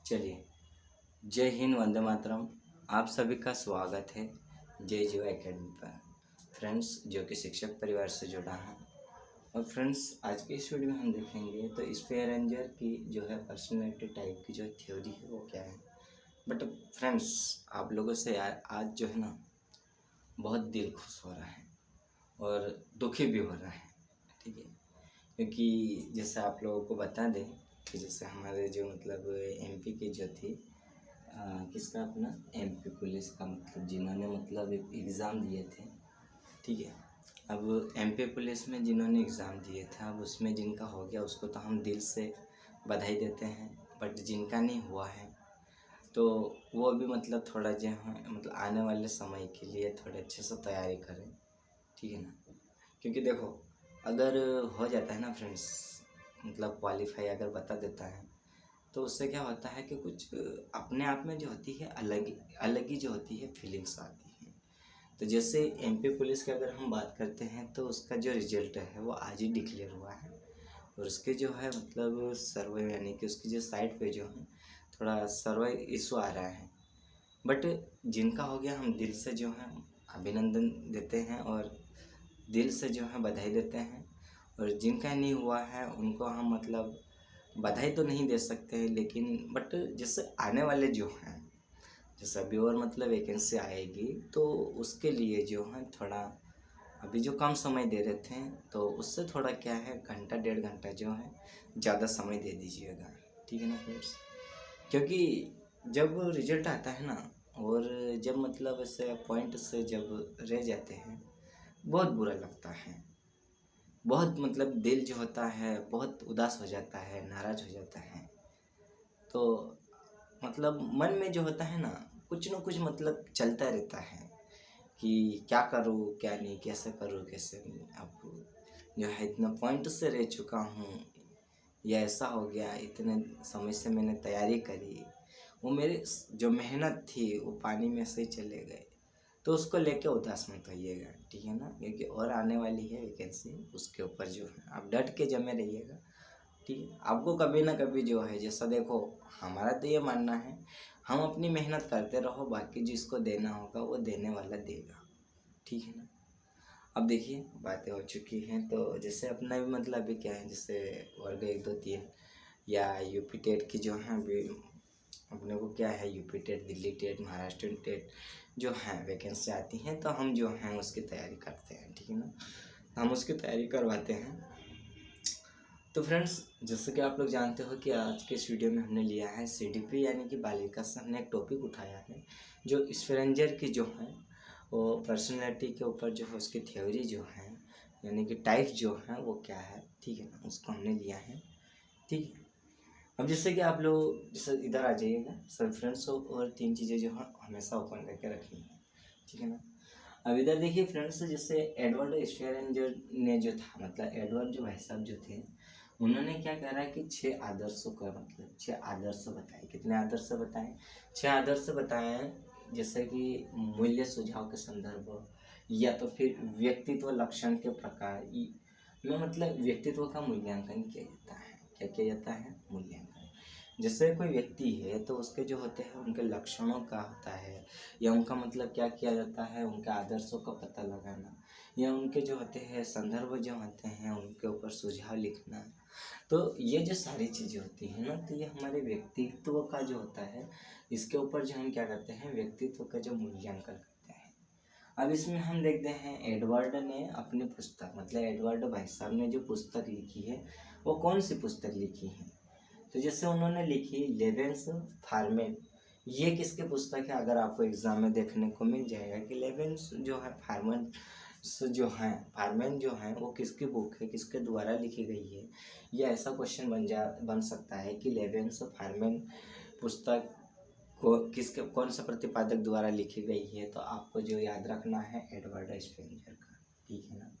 चलिए, जय हिंद, वंदे मातरम। आप सभी का स्वागत है जय जीवा एकेडमी पर। फ्रेंड्स, जो कि शिक्षक परिवार से जुड़ा है। और फ्रेंड्स, आज के इस वीडियो में हम देखेंगे तो स्पेयर रेंजर की जो है पर्सनैलिटी टाइप की जो थ्योरी है वो क्या है। बट फ्रेंड्स, आप लोगों से आज जो है ना बहुत दिल खुश हो रहा है और दुखी भी हो रहा है, ठीक है। क्योंकि जैसे आप लोगों को बता दें कि जैसे हमारे जो मतलब एमपी की जो थी किसका अपना एमपी पुलिस का मतलब जिन्होंने मतलब एग्ज़ाम दिए थे, ठीक है। अब एमपी पुलिस में जिन्होंने एग्ज़ाम दिए थे, अब उसमें जिनका हो गया उसको तो हम दिल से बधाई देते हैं। बट जिनका नहीं हुआ है तो वो भी मतलब थोड़ा जो है मतलब आने वाले समय के लिए थोड़े अच्छे से तैयारी करें, ठीक है ना। क्योंकि देखो, अगर हो जाता है ना फ्रेंड्स, मतलब क्वालिफाई अगर बता देता है तो उससे क्या होता है कि कुछ अपने आप में जो होती है अलग ही जो होती है फीलिंग्स आती हैं। तो जैसे एमपी पुलिस की अगर हम बात करते हैं तो उसका जो रिजल्ट है वो आज ही डिक्लेयर हुआ है। और उसके जो है मतलब सर्वे यानी कि उसकी जो साइट पे जो है थोड़ा सर्वे इशू आ रहा है। बट जिनका हो गया हम दिल से जो है अभिनंदन देते हैं और दिल से जो है बधाई देते हैं। और जिनका नहीं हुआ है उनको हम मतलब बधाई तो नहीं दे सकते हैं, लेकिन बट जैसे आने वाले जो हैं, जैसे अभी और मतलब वैकेंसी आएगी तो उसके लिए जो है थोड़ा अभी जो कम समय दे रहे थे तो उससे थोड़ा क्या है घंटा डेढ़ घंटा जो है ज़्यादा समय दे दीजिएगा, ठीक है ना फ्रेंड्स। क्योंकि जब रिजल्ट आता है ना और जब मतलब ऐसे पॉइंट से जब रह जाते हैं बहुत बुरा लगता है। बहुत मतलब दिल जो होता है बहुत उदास हो जाता है, नाराज़ हो जाता है। तो मतलब मन में जो होता है ना कुछ मतलब चलता रहता है कि क्या करूँ क्या नहीं, कैसे करूँ कैसे नहीं। अब जो है इतना पॉइंट से रह चुका हूँ या ऐसा हो गया, इतने समय से मैंने तैयारी करी, वो मेरी जो मेहनत थी वो पानी में से ही चले गए। तो उसको लेके उदास मत होइएगा, ठीक है ना। क्योंकि और आने वाली है वैकेंसी, उसके ऊपर जो है आप डट के जमे रहिएगा, ठीक है। आपको कभी ना कभी जो है जैसा देखो, हमारा तो ये मानना है हम अपनी मेहनत करते रहो, बाकी जिसको देना होगा वो देने वाला देगा, ठीक है ना। अब देखिए बातें हो चुकी हैं तो जैसे अपना भी मतलब अभी क्या है, जैसे वर्ग 1 2 3 या यूपी टेट की जो है अभी अपने को क्या है, UP TET, Delhi TET, Maharashtra TET जो हैं वैकेंसी आती हैं तो हम जो हैं उसकी तैयारी करते हैं, ठीक है ना। हम उसकी तैयारी करवाते हैं। तो फ्रेंड्स, जैसे कि आप लोग जानते हो कि आज के इस वीडियो में हमने लिया है सीडीपी यानी कि बालिका से हमने एक टॉपिक उठाया है जो स्पेरेंजर की जो है वो पर्सनैलिटी के ऊपर जो है उसकी थ्योरी जो है यानी कि टाइप जो है वो क्या है, ठीक है ना, उसको हमने लिया है, ठीक है। अब जैसे कि आप लोग जैसे इधर आ जाइएगा सब फ्रेंड्स, और 3 चीज़ें जो है हमेशा ओपन करके रखनी है, ठीक है ना। अब इधर देखिए फ्रेंड्स, जैसे एडवर्ड स्पेरेंजर ने जो था मतलब एडवर्ड जो भाई साहब जो थे उन्होंने क्या करा कि 6 आदर्शों का मतलब 6 आदर्श बताए। कितने आदर्श बताए? 6 आदर्श बताए। जैसे कि मूल्य सुझाव के संदर्भ या तो फिर व्यक्तित्व लक्षण के प्रकार में मतलब व्यक्तित्व का मूल्यांकन किया जाता है। क्या किया जाता है? मूल्यांकन। जैसे कोई व्यक्ति है तो उसके जो होते हैं उनके लक्षणों का होता है या उनका मतलब क्या किया जाता है, उनके आदर्शों का पता लगाना या उनके जो होते हैं संदर्भ जो होते हैं उनके ऊपर सुझाव लिखना। तो ये जो सारी चीज़ें होती हैं ना तो ये हमारे व्यक्तित्व का जो होता है इसके ऊपर जो हम क्या करते हैं व्यक्तित्व का जो मूल्यांकन करते हैं। अब इसमें हम देखते हैं एडवर्ड ने अपनी पुस्तक मतलब एडवर्ड भाई साहब ने जो पुस्तक लिखी है वो कौन सी पुस्तक लिखी है। तो जैसे उन्होंने लिखी लेवेंस फार्मेन। ये किसकी पुस्तक है? अगर आपको एग्जाम में देखने को मिल जाएगा कि लेवेंस जो है फार्मन जो है फार्मेन जो है वो किसकी बुक है, किसके द्वारा लिखी गई है। ये ऐसा क्वेश्चन बन सकता है कि लेवेंस फार्मेन पुस्तक को किसके कौन सा प्रतिपादक द्वारा लिखी गई है। तो आपको जो याद रखना है एडवर्ड स्पेंजर का, ठीक है ना।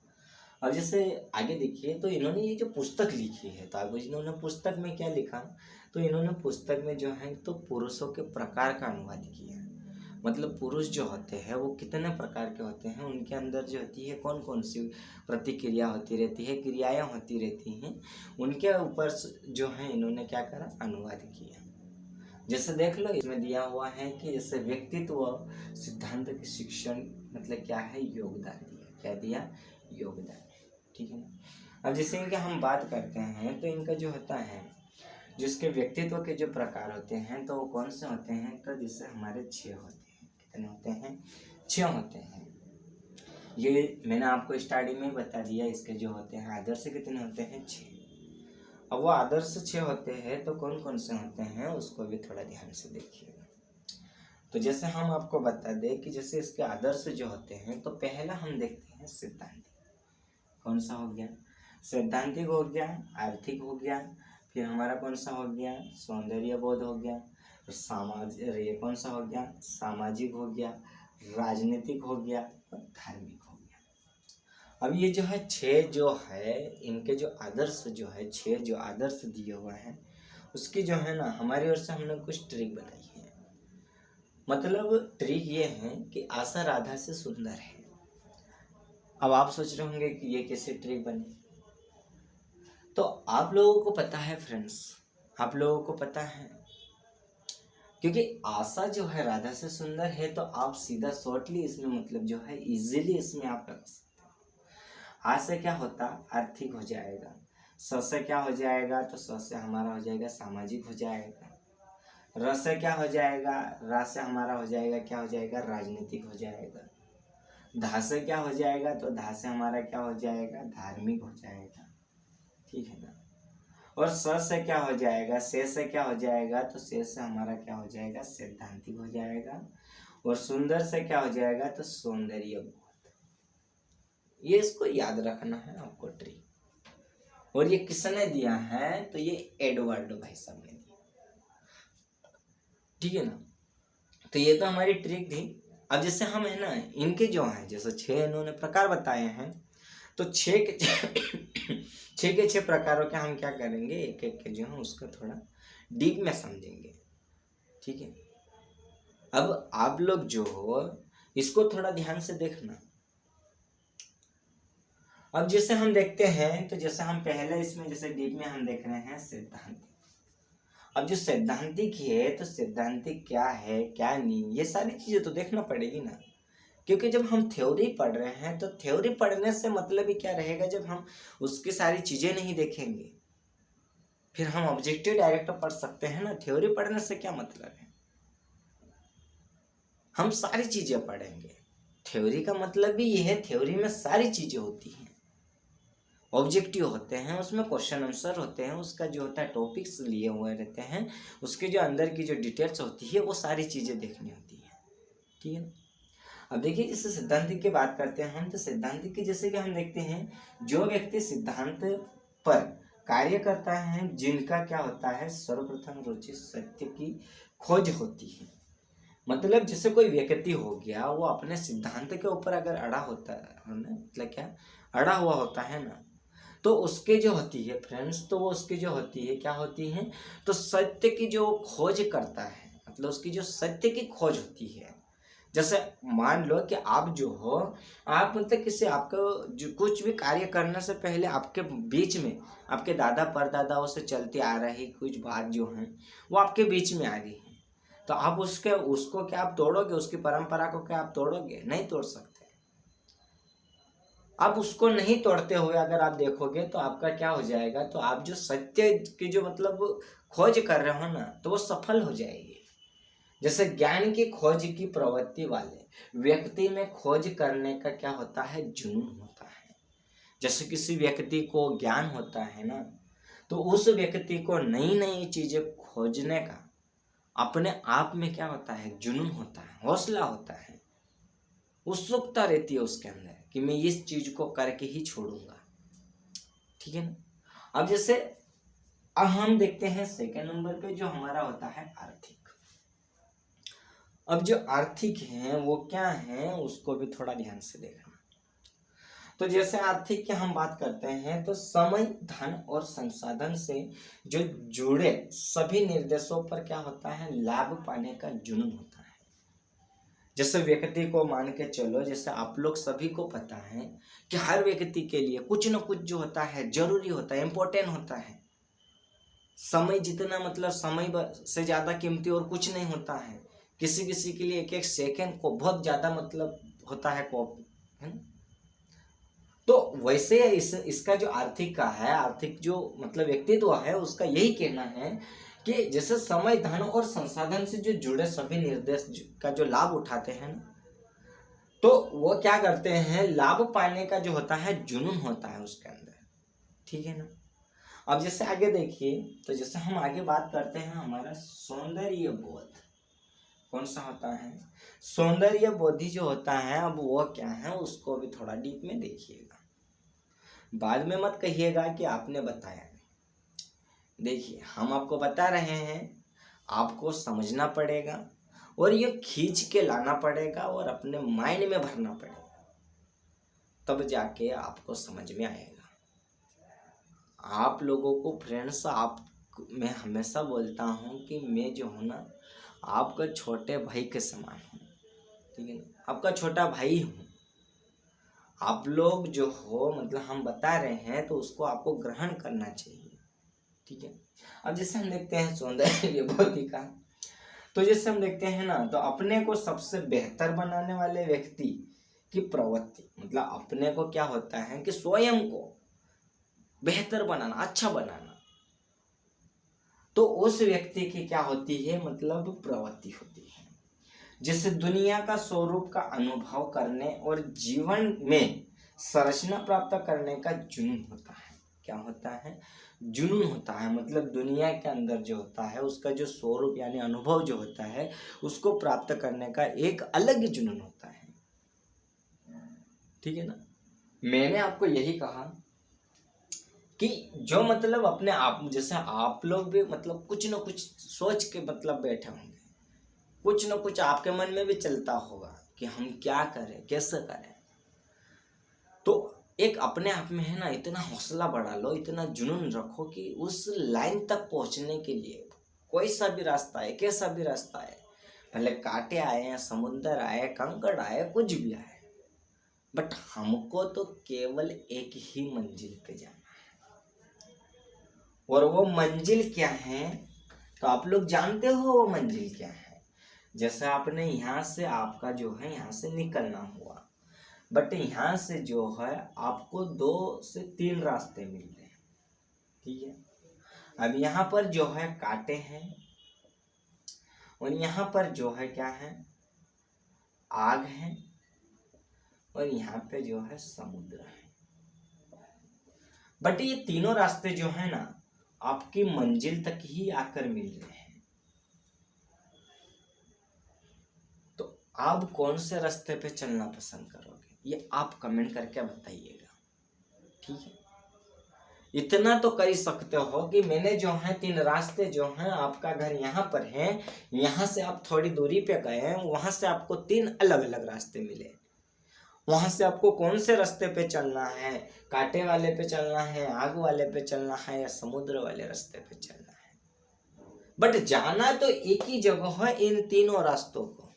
अब जैसे आगे देखिए तो इन्होंने ये जो पुस्तक लिखी है तो अब इन्होंने पुस्तक में क्या लिखा, तो इन्होंने पुस्तक में जो है तो पुरुषों के प्रकार का अनुवाद किया। मतलब पुरुष जो होते हैं वो कितने प्रकार के होते हैं, उनके अंदर जो होती है कौन कौन सी प्रतिक्रिया होती रहती है, क्रियाएं होती रहती हैं, उनके ऊपर जो है इन्होंने क्या करा, अनुवाद किया। जैसे देख लो इसमें दिया हुआ है कि जैसे व्यक्तित्व सिद्धांत के शिक्षण मतलब क्या है, योगदान दिया। क्या दिया? योगदान। ठीक है ना। अब जैसे इनके हम बात करते हैं तो इनका जो होता है, जिसके व्यक्तित्व के जो प्रकार होते हैं तो वो कौन से होते हैं, तो जिससे हमारे 6 होते हैं। कितने होते हैं? 6 होते हैं। ये मैंने आपको स्टार्टिंग में ही बता दिया। इसके जो होते हैं आदर्श कितने होते हैं? 6। अब वो आदर्श 6 होते हैं तो कौन कौन से होते हैं उसको भी थोड़ा ध्यान से देखिएगा। तो जैसे हम आपको बता दें कि जैसे इसके आदर्श जो होते हैं तो पहला हम देखते हैं सिद्धांतिक। कौन सा हो गया? सैद्धांतिक हो गया, आर्थिक हो गया, फिर हमारा कौन सा हो गया? सौंदर्य बोध हो गया, ये कौन सा हो गया? सामाजिक हो गया, राजनीतिक हो गया और धार्मिक हो गया। अब ये जो है 6 जो है इनके जो आदर्श जो है 6 जो आदर्श दिए हुए हैं उसकी जो है ना हमारी ओर से हमने कुछ ट्रिक बताई है। मतलब ट्रिक ये है कि आशा राधा से सुंदर है। अब आप सोच रहे होंगे कि ये कैसे ट्रिक बनी। तो आप लोगों को पता है फ्रेंड्स, आप लोगों को पता है क्योंकि आशा जो है राधा से सुंदर है तो आप सीधा शॉर्टली इसमें मतलब जो है इजीली इसमें आप लगा सकते हो। आ से क्या होता? आर्थिक हो जाएगा। स से क्या हो जाएगा? तो स से हमारा हो जाएगा सामाजिक हो जाएगा। र से क्या हो जाएगा? रा से हमारा हो जाएगा क्या हो जाएगा? राजनीतिक हो जाएगा। धा से क्या हो जाएगा? तो धा से हमारा क्या हो जाएगा? धार्मिक हो जाएगा। ठीक है ना। और स से क्या हो जाएगा? से क्या हो जाएगा? तो से हमारा क्या हो जाएगा? सैद्धांतिक हो जाएगा। और सुंदर से क्या हो जाएगा? तो सौंदर्य बोध। ये इसको याद रखना है आपको ट्रिक। और ये किसने दिया है? तो ये एडवर्ड भाई साहब ने दिया। ठीक है ना। तो ये तो हमारी ट्रिक थी। अब जैसे हम है ना इनके जो है जैसे 6 इन्होंने प्रकार बताए हैं तो 6 के 6 प्रकारों के हम क्या करेंगे, एक एक के जो है उसका थोड़ा डीप में समझेंगे। ठीक है। अब आप लोग जो हो इसको थोड़ा ध्यान से देखना। अब जैसे हम देखते हैं तो जैसे हम पहले इसमें जैसे डीप में हम देख रहे हैं सिद्धांतिक। अब जो सैद्धांतिक है तो सैद्धांतिक क्या है क्या नहीं ये सारी चीजें तो देखना पड़ेगी ना। क्योंकि जब हम थ्योरी पढ़ रहे हैं तो थ्योरी पढ़ने से मतलब ही क्या रहेगा, जब हम उसकी सारी चीजें नहीं देखेंगे फिर हम ऑब्जेक्टिव डायरेक्ट पढ़ सकते हैं ना। थ्योरी पढ़ने से क्या मतलब है, हम सारी चीजें पढ़ेंगे। थ्योरी का मतलब भी ये है, थ्योरी में सारी चीजें होती हैं, ऑब्जेक्टिव होते हैं, उसमें क्वेश्चन आंसर होते हैं, उसका जो होता है टॉपिक्स लिए हुए रहते हैं, उसके जो अंदर की जो डिटेल्स होती है वो सारी चीजें देखनी होती है। ठीक है। अब देखिए इस सिद्धांतिक की बात करते हैं हम तो सिद्धांतिक की जैसे कि हम देखते हैं जो व्यक्ति सिद्धांत पर कार्य करता है जिनका क्या होता है सर्वप्रथम रुचि सत्य की खोज होती है। मतलब जैसे कोई व्यक्ति हो गया वो अपने सिद्धांत के ऊपर अगर अड़ा होता है ना, मतलब क्या अड़ा हुआ होता है ना, तो उसके जो होती है फ्रेंड्स तो वो उसकी जो होती है क्या होती है तो सत्य की जो खोज करता है, मतलब उसकी जो सत्य की खोज होती है। जैसे मान लो कि आप जो हो आप मतलब किसी आपको जो कुछ भी कार्य करने से पहले आपके बीच में आपके दादा परदादाओं से चलती आ रही कुछ बात जो है वो आपके बीच में आ गई है, तो आप उसको क्या आप तोड़ोगे? उसकी परंपरा को क्या आप तोड़ोगे? नहीं तोड़ सकते। आप उसको नहीं तोड़ते हुए अगर आप देखोगे तो आपका क्या हो जाएगा, तो आप जो सत्य की जो मतलब खोज कर रहे हो ना तो वो सफल हो जाएगी। जैसे ज्ञान की खोज की प्रवृत्ति वाले व्यक्ति में खोज करने का क्या होता है जुनून होता है। जैसे किसी व्यक्ति को ज्ञान होता है ना तो उस व्यक्ति को नई नई चीजें खोजने का अपने आप में क्या होता है जुनून होता है, हौसला होता है, उत्सुकता रहती है उसके अंदर कि मैं इस चीज को करके ही छोड़ूंगा। ठीक है ना। अब जैसे अब हम देखते हैं सेकेंड नंबर पे जो हमारा होता है आर्थिक। अब जो आर्थिक है वो क्या है उसको भी थोड़ा ध्यान से देखना। तो जैसे आर्थिक की हम बात करते हैं तो समय धन और संसाधन से जो जुड़े सभी निर्देशों पर क्या होता है लाभ पाने का जुनून होता है। जैसे व्यक्ति को मान के चलो, जैसे आप लोग सभी को पता है कि हर व्यक्ति के लिए कुछ न कुछ जो होता है जरूरी होता है, इम्पोर्टेंट होता है। समय जितना मतलब समय से ज़्यादा कीमती और कुछ नहीं होता है। किसी किसी के लिए एक एक सेकंड को बहुत ज़्यादा मतलब होता है है ना। तो वैसे इसका जो आर्थिक का है, आर्थिक जो मतलब व्यक्तित्व है, उसका यही कहना है कि जैसे समय, धन और संसाधन से जो जुड़े सभी निर्देश का जो लाभ उठाते हैं ना, तो वो क्या करते हैं, लाभ पाने का जो होता है जुनून होता है उसके अंदर, ठीक है ना। अब जैसे आगे देखिए, तो जैसे हम आगे बात करते हैं हमारा सौंदर्य बोध कौन सा होता है, सौंदर्य बोधि जो होता है, अब वो क्या है उसको भी थोड़ा डीप में देखिएगा, बाद में मत कहिएगा कि आपने बताया नहीं। देखिए हम आपको बता रहे हैं, आपको समझना पड़ेगा और ये खींच के लाना पड़ेगा और अपने माइंड में भरना पड़ेगा, तब जाके आपको समझ में आएगा। आप लोगों को फ्रेंड्स, मैं हमेशा बोलता हूँ कि मैं जो हूँ ना, आपका छोटे भाई के समान हूँ, ठीक है ना, आपका छोटा भाई हूँ। आप लोग जो हो मतलब हम बता रहे हैं तो उसको आपको ग्रहण करना चाहिए, ठीक है। अब जैसे हम देखते हैं सौंदर्य बोधि का, तो जैसे हम देखते हैं ना, तो अपने को सबसे बेहतर बनाने वाले व्यक्ति की प्रवृत्ति, मतलब अपने को क्या होता है कि स्वयं को बेहतर बनाना, अच्छा बनाना, तो उस व्यक्ति की क्या होती है मतलब प्रवृत्ति होती है, जिससे दुनिया का स्वरूप का अनुभव करने और जीवन में संरचना प्राप्त करने का जुनून होता है। क्या होता है, जुनून होता है, मतलब दुनिया के अंदर जो होता है उसका जो स्वरूप यानी अनुभव जो होता है उसको प्राप्त करने का एक अलग ही जुनून होता है, ठीक है ना। मैंने आपको यही कहा कि जो मतलब अपने आप, जैसे आप लोग भी मतलब कुछ न कुछ सोच के मतलब बैठे होंगे, कुछ न कुछ आपके मन में भी चलता होगा कि हम क्या करें, कैसे करें। तो एक अपने आप में है ना, इतना हौसला बढ़ा लो, इतना जुनून रखो कि उस लाइन तक पहुंचने के लिए कोई सा भी रास्ता है, कैसा भी रास्ता है, भले कांटे आए, समुद्र आए, कंकड़ आए, कुछ भी आए, बट हमको तो केवल एक ही मंजिल पे जाना है। और वो मंजिल क्या है, तो आप लोग जानते हो वो मंजिल क्या है। जैसे आपने यहाँ से, आपका जो है यहाँ से निकलना हुआ, बट यहाँ से जो है आपको 2 से 3 रास्ते मिल रहे हैं, ठीक है। अब यहाँ पर जो है कांटे हैं और यहाँ पर जो है क्या है, आग है, और यहाँ पे जो है समुद्र है। बट ये तीनों रास्ते जो है ना आपकी मंजिल तक ही आकर मिल रहे हैं। तो आप कौन से रास्ते पे चलना पसंद करोगे, ये आप कमेंट करके बताइएगा, ठीक है। इतना तो कर सकते हो कि मैंने जो है 3 रास्ते जो हैं, आपका घर यहाँ पर है, यहाँ से आप थोड़ी दूरी पे गए हैं, वहां से आपको 3 अलग अलग रास्ते मिले, वहां से आपको कौन से रास्ते पे चलना है, कांटे वाले पे चलना है, आग वाले पे चलना है, या समुद्र वाले रास्ते पे चलना है, बट जाना तो एक ही जगह है, इन तीनों रास्तों को।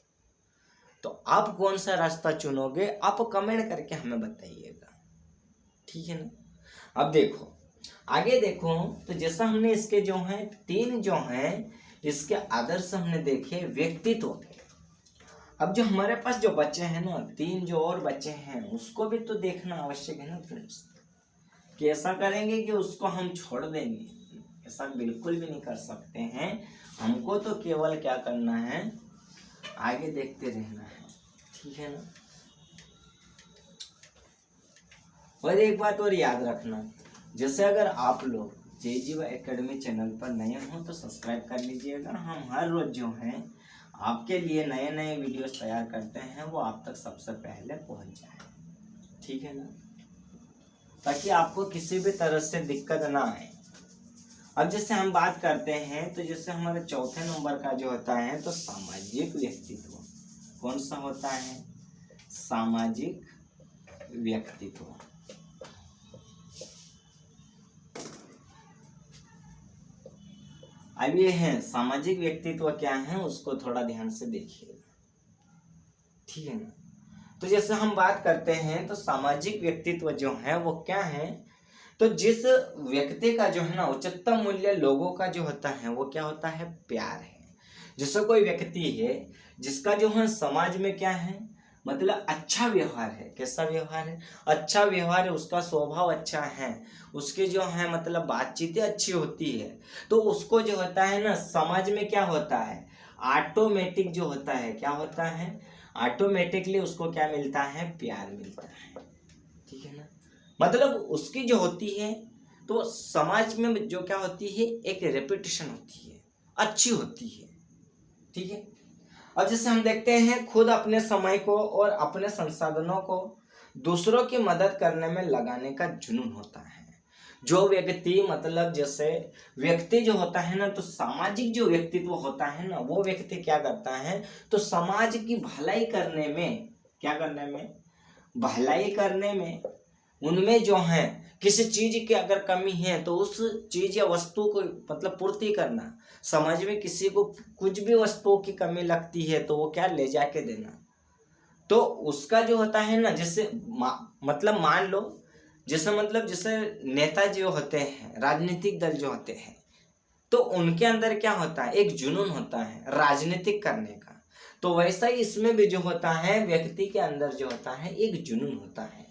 तो आप कौन सा रास्ता चुनोगे, आप कमेंट करके हमें बताइएगा, ठीक है ना। अब देखो आगे देखो, तो जैसा हमने इसके जो हैं 3 जो हैं इसके आदर्श हमने देखे, व्यक्तित्व के। अब जो हमारे पास जो बच्चे हैं ना, 3 जो और बच्चे हैं, उसको भी तो देखना आवश्यक है ना फ्रेंड्स, कि ऐसा करेंगे कि उसको हम छोड़ देंगे, ऐसा बिल्कुल भी नहीं कर सकते हैं। हमको तो केवल क्या करना है, आगे देखते रहना है, ठीक है ना। और एक बात और याद रखना, जैसे अगर आप लोग JGY एकेडमी चैनल पर नए हो तो सब्सक्राइब कर लीजिएगा। हम हर रोज जो हैं आपके लिए नए नए वीडियोस तैयार करते हैं, वो आप तक सबसे पहले पहुंच जाए, ठीक है ना, ताकि आपको किसी भी तरह से दिक्कत ना आए। अब जैसे हम बात करते हैं, तो जैसे हमारे चौथे नंबर का जो होता है, तो सामाजिक व्यक्तित्व कौन सा होता है, सामाजिक व्यक्तित्व। अब ये है सामाजिक व्यक्तित्व क्या है, उसको थोड़ा ध्यान से देखिएगा, ठीक है ना। तो जैसे हम बात करते हैं, तो सामाजिक व्यक्तित्व जो है वो क्या है, तो जिस व्यक्ति का जो है ना उच्चतम मूल्य लोगों का जो होता है वो क्या होता है, प्यार है। जैसे कोई व्यक्ति है जिसका जो है समाज में क्या है, मतलब अच्छा व्यवहार है। कैसा व्यवहार है, अच्छा व्यवहार है, उसका स्वभाव अच्छा है, उसके जो है मतलब बातचीतें अच्छी होती है, तो उसको जो होता है ना समाज में क्या होता है, ऑटोमेटिक जो होता है, क्या होता है, ऑटोमेटिकली उसको क्या मिलता है, प्यार मिलता है। ठीक है ना, मतलब उसकी जो होती है तो समाज में जो क्या होती है, एक रेपुटेशन होती है, अच्छी होती है। ठीक है। और जैसे हम देखते हैं खुद अपने समय को और अपने संसाधनों को दूसरों की मदद करने में लगाने का जुनून होता है। जो व्यक्ति मतलब जैसे व्यक्ति जो होता है ना, तो सामाजिक जो व्यक्तित्व होता है ना, वो व्यक्ति क्या करता है, तो समाज की भलाई करने में, क्या करने में, भलाई करने में, उनमें जो है किसी चीज की अगर कमी है तो उस चीज या वस्तु को मतलब पूर्ति करना। समाज में किसी को कुछ भी वस्तुओं की कमी लगती है तो वो क्या ले जाके देना। तो उसका जो होता है ना, जैसे मतलब मान लो जैसे नेता जो होते हैं, राजनीतिक दल जो होते हैं, तो उनके अंदर क्या होता है, एक जुनून होता है राजनीतिक करने का। तो वैसा ही इसमें भी जो होता है व्यक्ति के अंदर जो होता है एक जुनून होता है।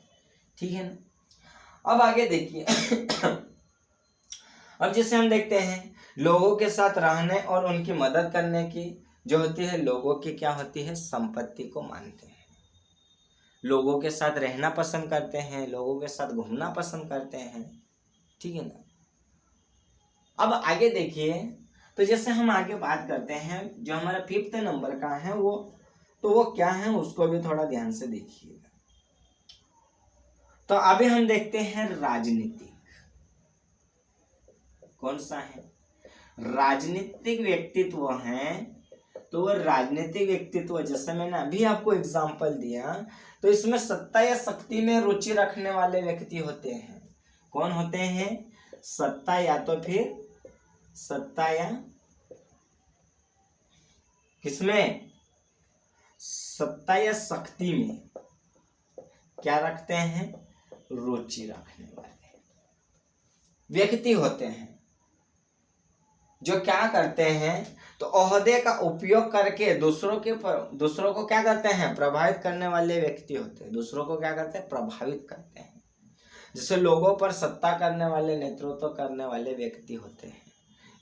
ठीक है ना। अब आगे देखिए अब जैसे हम देखते हैं लोगों के साथ रहने और उनकी मदद करने की जो होती है, लोगों की क्या होती है, संपत्ति को मानते हैं। लोगों के साथ रहना पसंद करते हैं, लोगों के साथ घूमना पसंद करते हैं। ठीक है ना। अब आगे देखिए, तो जैसे हम आगे बात करते हैं जो हमारा 5th नंबर का है वो, तो वो क्या है उसको भी थोड़ा ध्यान से देखिएगा। तो अभी हम देखते हैं राजनीतिक, कौन सा है, राजनीतिक व्यक्तित्व है। तो वो राजनीतिक व्यक्तित्व जैसे मैंने अभी आपको एग्जांपल दिया, तो इसमें सत्ता या शक्ति में रुचि रखने वाले व्यक्ति होते हैं। कौन होते हैं, सत्ता या तो फिर सत्ता या किसमें, सत्ता या शक्ति में क्या रखते हैं, रुचि रखने वाले व्यक्ति होते हैं। जो क्या करते हैं, तो ओहदे का उपयोग करके दूसरों को क्या करते हैं, प्रभावित करने वाले व्यक्ति होते हैं। दूसरों को क्या करते हैं, प्रभावित करते हैं। जैसे लोगों पर सत्ता करने वाले, नेतृत्व करने वाले व्यक्ति होते हैं।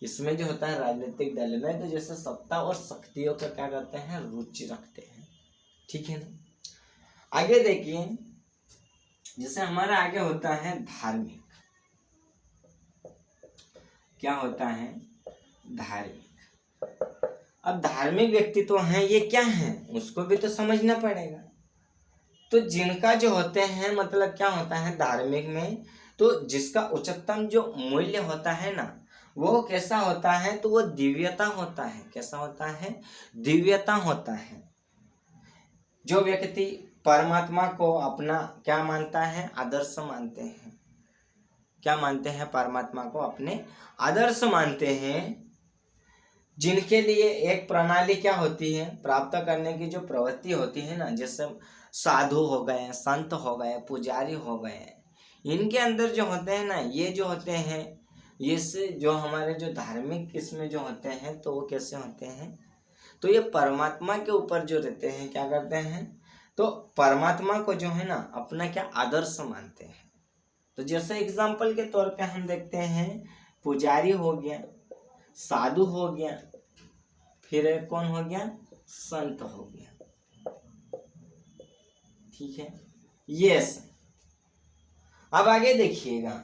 इसमें जो होता है राजनीतिक दल में, तो जैसे सत्ता और शक्तियों का क्या करते हैं, रुचि रखते हैं। ठीक है ना। आगे देखिए, जैसे हमारा आगे होता है धार्मिक, क्या होता है, धार्मिक। अब धार्मिक व्यक्तित्व है ये क्या है, उसको भी तो समझना पड़ेगा। तो जिनका जो होते हैं मतलब क्या होता है धार्मिक में, तो जिसका उच्चतम जो मूल्य होता है ना, वो कैसा होता है, तो वो दिव्यता होता है। कैसा होता है, दिव्यता होता है। जो व्यक्ति परमात्मा को अपना क्या मानता है, आदर्श मानते हैं। क्या मानते हैं, परमात्मा को अपने आदर्श मानते हैं। जिनके लिए एक प्रणाली क्या होती है, प्राप्त करने की जो प्रवृत्ति होती है ना, जैसे साधु हो गए, संत हो गए, पुजारी हो गए, इनके अंदर जो होते हैं ना, ये जो होते हैं, ये से जो हमारे जो धार्मिक किस्में जो होते हैं, तो वो कैसे होते हैं, तो ये परमात्मा के ऊपर जो रहते हैं, क्या करते हैं, तो परमात्मा को जो है ना अपना क्या आदर्श मानते हैं। तो जैसे एग्जाम्पल के तौर पे हम देखते हैं, पुजारी हो गया, साधु हो गया, फिर कौन हो गया, संत हो गया। ठीक है, यस। अब आगे देखिएगा,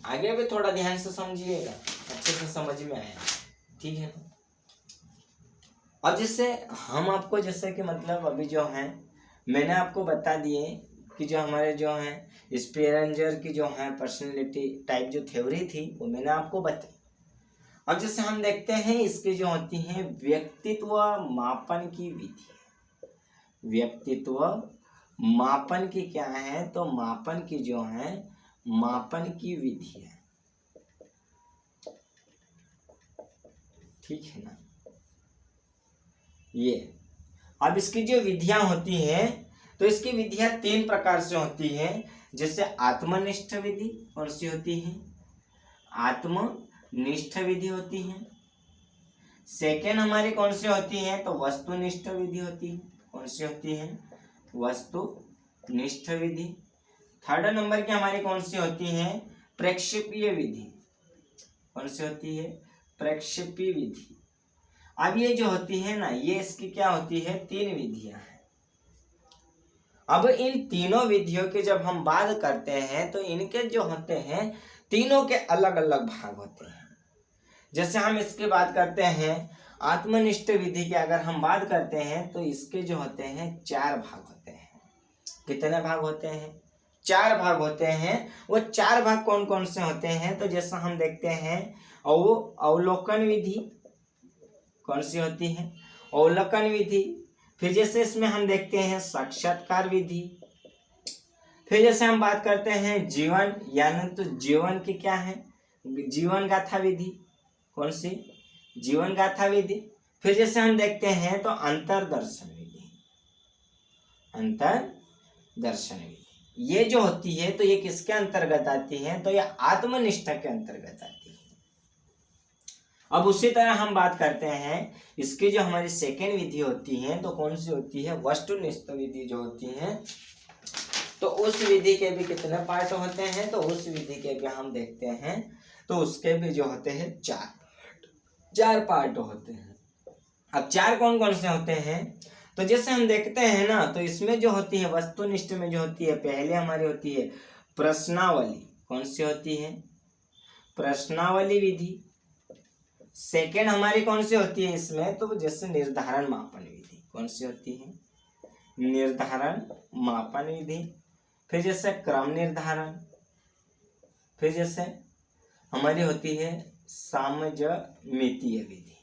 आगे भी थोड़ा ध्यान से समझिएगा, अच्छे से समझ में आया। ठीक है। अब जैसे हम आपको जैसे कि मतलब अभी जो है मैंने आपको बता दिए कि जो हमारे जो है स्पेरेंजर की जो है पर्सनैलिटी टाइप जो थ्योरी थी वो मैंने आपको बताई। अब जैसे हम देखते हैं इसकी जो होती है व्यक्तित्व मापन की विधि। व्यक्तित्व मापन की क्या है, तो मापन की जो है मापन की विधि है। ठीक है ना। ये अब इसकी जो विधियां होती हैं, तो इसकी विधियां 3 प्रकार से होती हैं। जैसे आत्मनिष्ठ विधि कौन सी होती है, आत्मनिष्ठ विधि होती है। सेकेंड हमारी कौन सी होती है, तो वस्तुनिष्ठ विधि होती है। कौन सी होती है, वस्तुनिष्ठ विधि। थर्ड नंबर की हमारी कौन सी होती है, प्रक्षेपीय विधि। कौन सी होती है, प्रक्षेपीय विधि। अब ये जो होती है ना, ये इसकी क्या होती है, 3 विधियां हैं। अब इन तीनों विधियों की जब हम बात करते हैं तो इनके जो होते हैं तीनों के अलग अलग भाग होते हैं। जैसे हम इसकी बात करते हैं आत्मनिष्ठ विधि की, अगर हम बात करते हैं तो इसके जो होते हैं 4 भाग होते हैं। कितने भाग होते हैं, 4 भाग होते हैं। वो 4 भाग कौन कौन से होते हैं, तो जैसा हम देखते हैं अवलोकन विधि। कौन सी होती है, अवलोकन विधि। फिर जैसे इसमें हम देखते हैं साक्षात्कार विधि। फिर जैसे हम बात करते हैं जीवन, यानी तो जीवन की क्या है, जीवन गाथा विधि। कौन सी, जीवन गाथा विधि। फिर जैसे हम देखते हैं तो अंतरदर्शन विधि, अंतरदर्शन विधि। ये जो होती है तो ये किसके अंतर्गत आती है, तो ये आत्मनिष्ठा के अंतर्गत आती है। अब उसी तरह हम बात करते हैं इसकी जो हमारी सेकेंड विधि होती है तो कौन सी होती है, वस्तुनिष्ठ विधि जो होती है। तो उस विधि के भी कितने पार्ट होते हैं, तो उस विधि के भी हम देखते हैं तो उसके भी जो होते हैं 4 पार्ट होते हैं। अब 4 कौन कौन से होते हैं, तो जैसे हम देखते हैं ना, तो इसमें जो होती है वस्तुनिष्ठ में जो होती है, पहले हमारी होती है प्रश्नावली। कौन सी होती है, प्रश्नावली विधि। सेकेंड हमारी कौन सी होती है इसमें, तो जैसे निर्धारण मापन विधि। कौन सी होती है, निर्धारण मापन विधि। फिर जैसे क्रम निर्धारण। फिर जैसे हमारी होती है सामजमितीय विधि।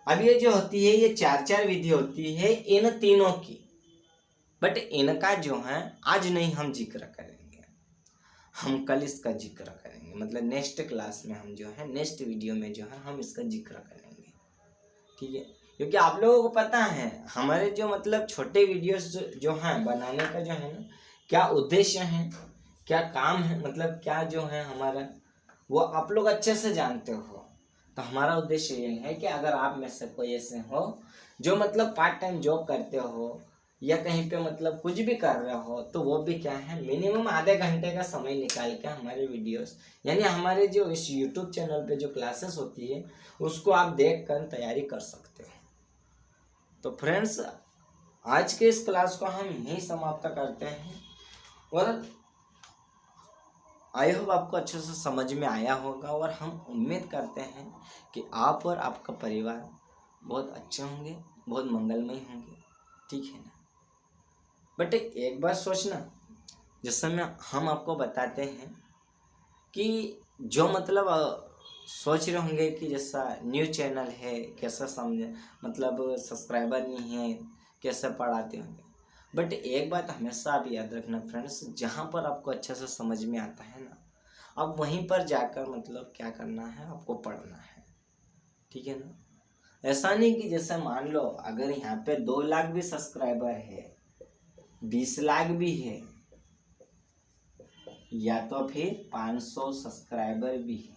अब ये जो होती है ये 4 विधि होती है इन तीनों की, बट इनका जो है आज नहीं हम जिक्र करेंगे, हम कल इसका जिक्र करेंगे। मतलब नेक्स्ट क्लास में हम जो है, नेक्स्ट वीडियो में जो है हम इसका जिक्र करेंगे, ठीक है। क्योंकि आप लोगों को पता है हमारे जो मतलब छोटे वीडियोस जो हैं बनाने का जो है ना, क्या उद्देश्य है, क्या काम है, मतलब क्या जो है हमारा, वो आप लोग अच्छे से जानते हो। तो हमारा उद्देश्य ये है कि अगर आप में से कोई ऐसे हो जो मतलब पार्ट टाइम जॉब करते हो या कहीं पे मतलब कुछ भी कर रहे हो, तो वो भी क्या है मिनिमम आधे घंटे का समय निकाल के हमारे वीडियोस, यानी हमारे जो इस यूट्यूब चैनल पे जो क्लासेस होती है उसको आप देख कर तैयारी कर सकते हो। तो फ्रेंड्स, आज के इस क्लास को हम यहीं समाप्त करते हैं और आई होप आपको अच्छे से समझ में आया होगा, और हम उम्मीद करते हैं कि आप और आपका परिवार बहुत अच्छे होंगे, बहुत मंगलमय होंगे, ठीक है ना। बट एक बात सोचना, जिस समय हम आपको बताते हैं कि जो मतलब सोच रहे होंगे कि जैसा न्यू चैनल है, कैसा समझे, मतलब सब्सक्राइबर नहीं है, कैसे पढ़ाते होंगे। बट एक बात हमेशा आप याद रखना फ्रेंड्स, जहाँ पर आपको अच्छे से समझ में आता है ना, अब वहीं पर जाकर मतलब क्या करना है, आपको पढ़ना है, ठीक है ना। ऐसा नहीं कि जैसे मान लो अगर यहाँ पे 2 लाख भी सब्सक्राइबर है, 20 लाख भी है, या तो फिर 500 सब्सक्राइबर भी है,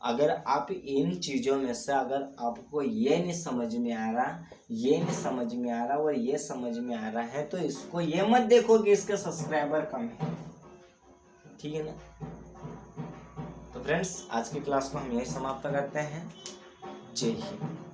अगर आप इन चीज़ों में से अगर आपको ये नहीं समझ में आ रहा, ये नहीं समझ में आ रहा और ये समझ में आ रहा है, तो इसको ये मत देखो कि इसके सब्सक्राइबर कम है, ठीक है ना। तो फ्रेंड्स, आज की क्लास को हम यही समाप्त करते हैं। जय हिंद।